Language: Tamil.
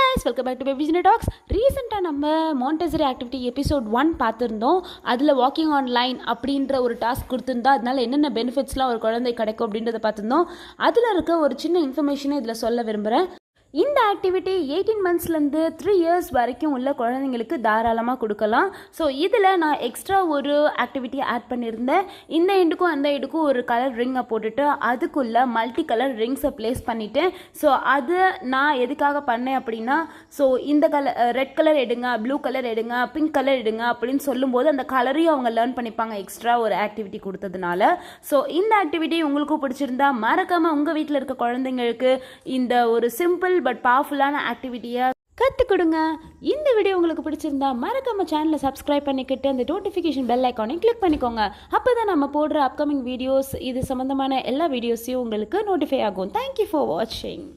guys, welcome back to Baby Gina Talks. ரீசெண்டாக நம்ம மாண்டெசரி ஆக்டிவிட்டி எபிசோட் 1 பார்த்துருந்தோம். அதில் வாக்கிங் ஆன்லைன் அப்படின்ற ஒரு டாஸ்க் கொடுத்துருந்தா அதனால் என்னென்ன பெனிஃபிட்ஸ்லாம் ஒரு குழந்தை கிடைக்கும் அப்படின்றத பார்த்துருந்தோம். அதில் இருக்க ஒரு சின்ன இன்ஃபர்மேஷனை இதில் சொல்ல விரும்புகிறேன். இந்த ஆக்டிவிட்டி 18 மந்த்ஸ்லேருந்து 3 இயர்ஸ் வரைக்கும் உள்ள குழந்தைங்களுக்கு தாராளமாக கொடுக்கலாம். ஸோ இதில் நான் எக்ஸ்ட்ரா ஒரு ஆக்டிவிட்டி ஆட் பண்ணியிருந்தேன். இந்த எண்டுக்கும் அந்த எண்டுக்கும் ஒரு கலர் ரிங்கை போட்டுட்டு அதுக்குள்ளே மல்டி கலர் ரிங்ஸை ப்ளேஸ் பண்ணிட்டேன். ஸோ அது நான் எதுக்காக பண்ணேன் அப்படின்னா, ஸோ இந்த கலர் ரெட் கலர் எடுங்க, ப்ளூ கலர் எடுங்க, பிங்க் கலர் எடுங்க அப்படின்னு சொல்லும்போது அந்த கலரையும் அவங்க லேர்ன் பண்ணிப்பாங்க எக்ஸ்ட்ரா ஒரு ஆக்டிவிட்டி கொடுத்ததுனால. ஸோ இந்த ஆக்டிவிட்டி உங்களுக்கும் பிடிச்சிருந்தா மறக்காமல் உங்கள் வீட்டில் இருக்க குழந்தைங்களுக்கு இந்த ஒரு சிம்பிள் பட் பவர்ஃபுல்லான ஆக்டிவிட்டியை கற்றுக் கொடுங்க. இந்த வீடியோ உங்களுக்கு பிடிச்சிருந்தா மறக்காம சேனலை சப்ஸ்கிரைப் பண்ணிக்கிட்டு அந்த நோட்டிஃபிகேஷன் பெல் ஐக்கானை கிளிக் பண்ணிக்கோங்க. அப்போ தான் நம்ம போடுற அப்கமிங் வீடியோஸ் இது சம்மந்தமான எல்லா வீடியோஸையும் உங்களுக்கு நோட்டிஃபை ஆகும். தேங்க்யூ ஃபார் வாட்சிங்.